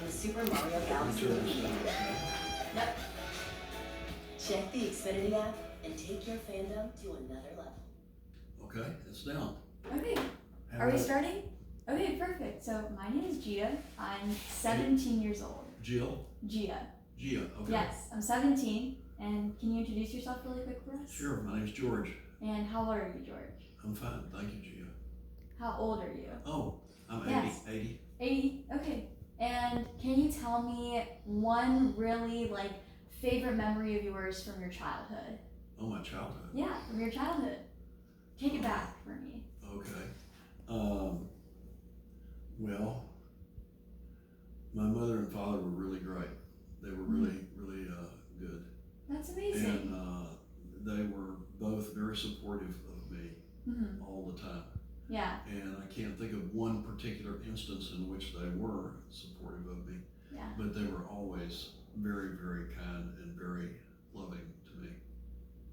the Super Mario Galaxy movie. Yep. Check the Xfinity app and take your fandom to another level. Okay, it's down. Okay, are we starting? Okay, perfect. So my name is Gia. I'm 17 years old. Jill? Gia. Gia, okay. Yes, I'm 17. And can you introduce yourself really quick for us? Sure, my name's George. And how old are you, George? I'm fine, thank you, Gia. How old are you? Oh, I'm 80. Yes. 80. 80? Okay. And can you tell me one really favorite memory of yours from your childhood? Oh, my childhood. Yeah, from your childhood. Take it back for me. Okay. Well, my mother and father were really great. They were really good. That's amazing. And they were both very supportive of me all the time. Yeah. And I can't think of one particular instance in which they were supportive of me. Yeah. But they were always very, very kind and very loving to me.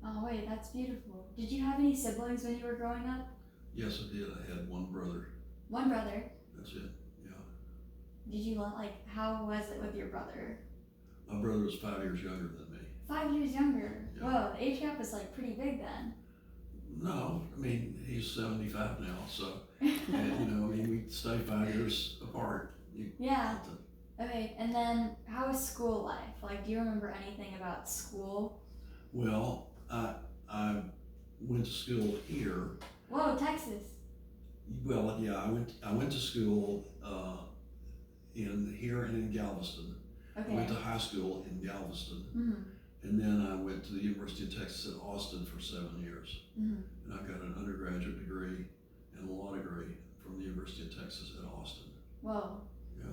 Oh wait, that's beautiful. Did you have any siblings when you were growing up? Yes, I did. I had one brother. One brother. That's it. Yeah. Did you how was it with your brother? My brother was 5 years younger than me. 5 years younger. Yeah. Whoa, the age gap was pretty big then. No, I mean, he's 75 now, so, and, we stay 5 years apart. Yeah. Okay, and then how was school life? Do you remember anything about school? Well, I went to school here. Whoa, Texas. Well, yeah, I went to school in here and in Galveston. Okay. I went to high school in Galveston. Mm-hmm. And then I went to the University of Texas at Austin for 7 years. Mm-hmm. And I got an undergraduate degree and a law degree from the University of Texas at Austin. Whoa. Yeah.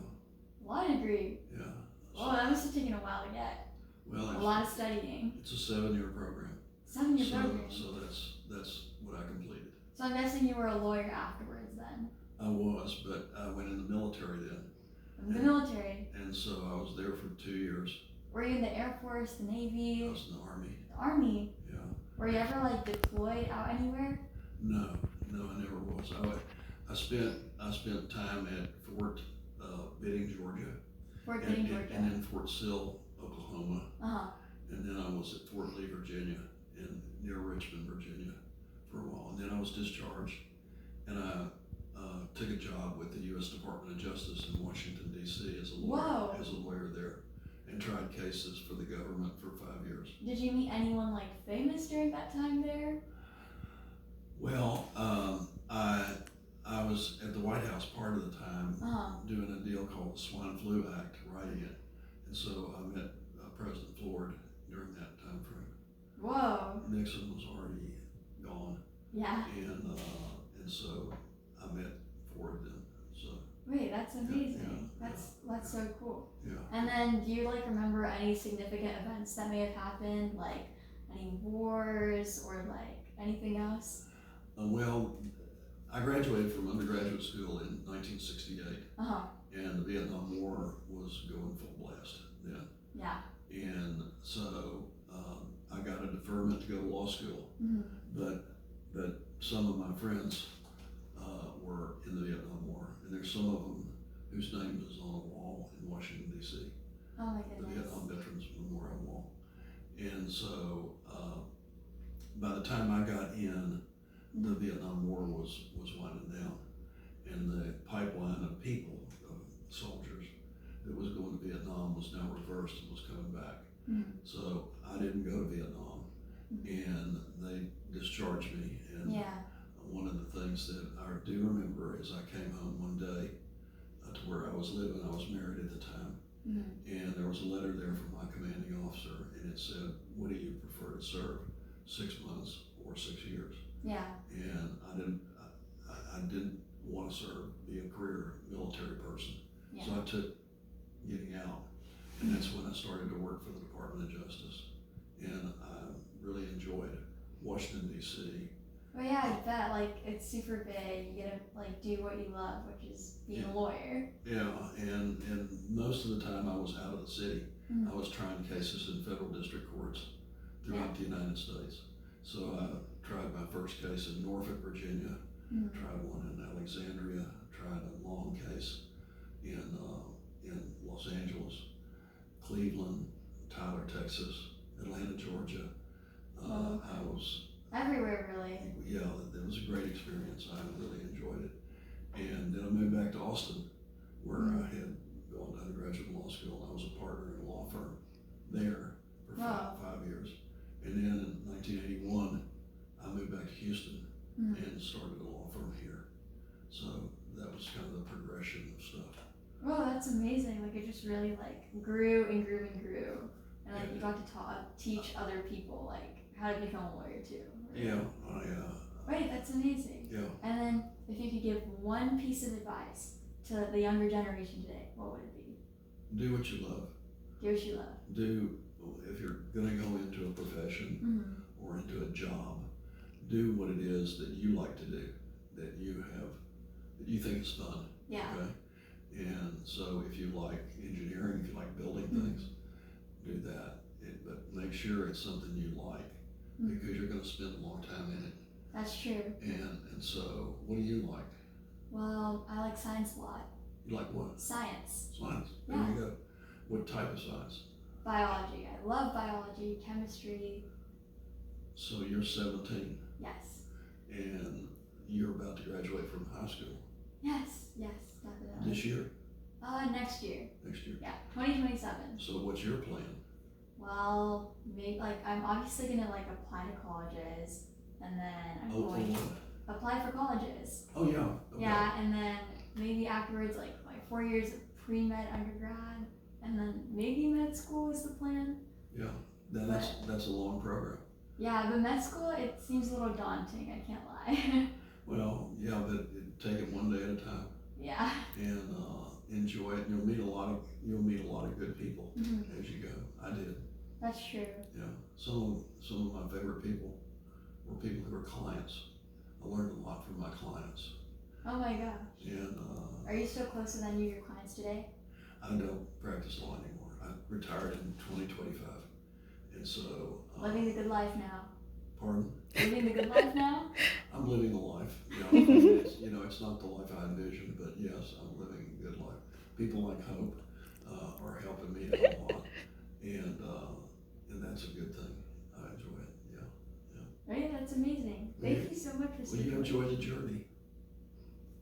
Law degree. Yeah. Whoa, that must have taken a while to get. Well, A lot of studying. it's a 7-year program. 7-year program. So that's what I completed. So I'm guessing you were a lawyer afterwards then. I was, but I went in the military then. In the military. And so I was there for 2 years. Were you in the Air Force, the Navy? I was in the Army. The Army? Yeah. Were you ever deployed out anywhere? No, I never was. I spent time at Fort Benning, Georgia. Fort Benning, Georgia. And then Fort Sill, Oklahoma. Uh-huh. And then I was at Fort Lee, Virginia, and near Richmond, Virginia, for a while. And then I was discharged, and I took a job with the U.S. Department of Justice in Washington, D.C. as a lawyer there, and tried cases for the government for 5 years. Did you meet anyone famous during that time there? Well, I was at the White House part of the time doing a deal called the Swine Flu Act, writing it. And so I met President Ford during that time frame. Whoa. Nixon was already gone. Yeah. And so I met Ford then. So wait, that's amazing. Yeah. That's so cool. Yeah. And then do you remember any significant events that may have happened, any wars or anything else? Well, I graduated from undergraduate school in 1968, and the Vietnam War was going full blast then. Yeah. And so I got a deferment to go to law school, but some of my friends were in the Vietnam War, and there's some of them whose name is on a wall in Washington, D.C. Oh my The goodness. Vietnam Veterans Memorial Wall. And so by the time I got in, the Vietnam War was winding down, and the pipeline of people, of soldiers that was going to Vietnam was now reversed and was coming back. So I didn't go to Vietnam, and they discharged me. And one of the things that I do remember is I came home one day to where I was living. I was married at the time, and there was a letter there from my commanding officer, and it said, "What do you prefer to serve, 6 months or 6 years?" Yeah. And I didn't want to serve, be a career military person. Yeah. So I took getting out, and that's when I started to work for the Department of Justice. And I really enjoyed Washington, D.C. Well, yeah, I bet. It's super big. You get to do what you love, which is being a lawyer. Yeah, and most of the time I was out of the city. I was trying cases in federal district courts throughout the United States. So I tried my first case in Norfolk, Virginia, tried one in Alexandria, tried a long case in Los Texas, Atlanta, Georgia. Oh. I was, Everywhere, really. yeah, it was a great experience. I really enjoyed it. And then I moved back to Austin, where I had gone to undergraduate law school. I was a partner in a law firm there for Wow. five years. And then in 1981, I moved back to Houston and started a law firm here. So that was kind of the progression of stuff. Whoa, that's amazing. Like it just really like grew and grew and grew. And like you got to teach other people like how to become a lawyer too. Yeah, Wait, that's amazing. yeah. And then if you could give one piece of advice to the younger generation today, what would it be? Do what you love. Do what you love. If you're gonna go into a profession or into a job, do what it is that you like to do, that you think is fun. Yeah. Okay? And so if you like engineering, if you like building things, do that. But make sure it's something you like because you're gonna spend a long time in it. That's true. And so what do you like? Well, I like science a lot. You like what? Science. Science. There Yeah. you go. What type of science? Biology. I love biology, chemistry. So you're 17 Yes. and you're about to graduate from high school Yes, definitely. this year, Next year. next year. Yeah, 2027. So what's your plan? Well, maybe like I'm obviously gonna like apply to colleges, and then I'm Oh, for going to what? apply for colleges. Oh, yeah. Okay. Yeah, and then maybe afterwards, like my 4 years of pre-med undergrad, and then maybe med school is the plan. Yeah. That's a long program. Yeah, but med school it seems a little daunting. I can't lie. Well, yeah, but take it one day at a time Yeah. and enjoy it. You'll meet a lot of good people as you go. I did. That's true. Yeah. Some of my favorite people were people who were clients. I learned a lot from my clients. Oh my gosh. And Are you still close with any of your clients today? I don't practice law anymore. I retired in 2025. And so. Living the good life now. Pardon? Living the good life now? I'm living a life. It's not the life I envisioned, but yes, I'm living a good life. People like Hope are helping me out a lot, and that's a good thing. I enjoy it. Yeah. Oh yeah, that's amazing. Thank you so much for Well, speaking. you enjoy the journey.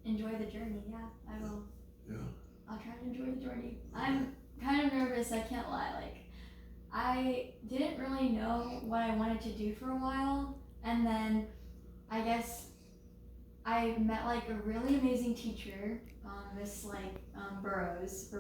Enjoy the journey. Yeah, I will. Yeah. I'll try to enjoy the journey. I'm kind of nervous. I can't lie. Like, I didn't really know what I wanted to do for a while, and then I guess I met like a really amazing teacher, Miss Burrows for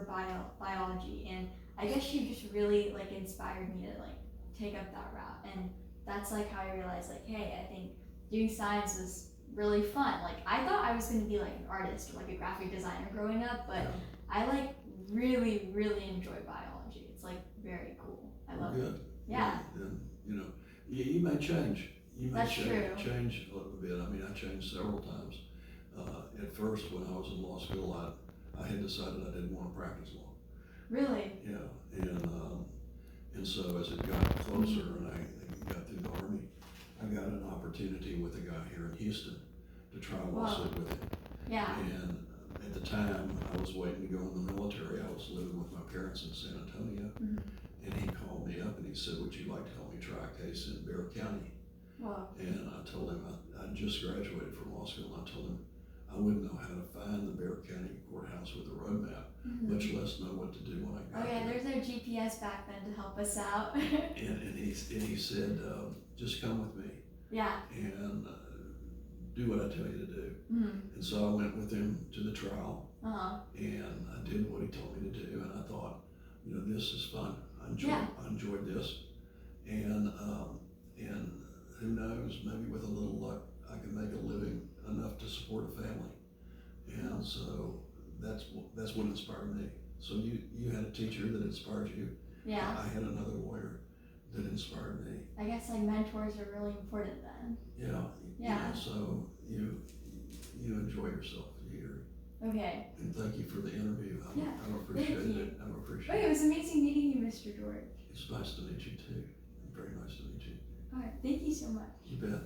biology, and I guess she just really like inspired me to like take up that route, and that's like how I realized like, hey, I think doing science was really fun. Like I thought I was going to be like an artist or like a graphic designer growing up, but I like really enjoy biology. It's like very cool. I love it. Yeah. And you may change. You may That's true. change a little bit. I mean, I changed several times. At first, when I was in law school, I had decided I didn't want to practice law. Really? Yeah, and so as it got closer and I got through the Army, I got an opportunity with a guy here in Houston to try a lawsuit with him. Yeah. And at the time, I was waiting to go in the military. I was living with my parents in San Antonio, and he called me up and he said, "Would you like to help me try a case in Bexar County?" Wow. And I told him I just graduated from law school, and I told him I wouldn't know how to find the Bexar County courthouse with a road map, much less know what to do when I got Oh yeah, there. there's no GPS back then to help us out. And he said, just come with me Yeah. and do what I tell you to do. And so I went with him to the trial, and I did what he told me to do, and I thought, this is fun. I enjoyed this, and who knows, maybe with a little luck, I can make a living enough to support a family. And so that's what inspired me. So you had a teacher that inspired you. Yeah. I had another lawyer that inspired me. I guess like mentors are really important then. Yeah. So you enjoy yourself here. Okay. And thank you for the interview. I appreciate thank you. it. I appreciate Wait, it it. was amazing meeting you, Mr. George. It's nice to meet you too. Very nice to meet you. Alright, thank you so much. You bet.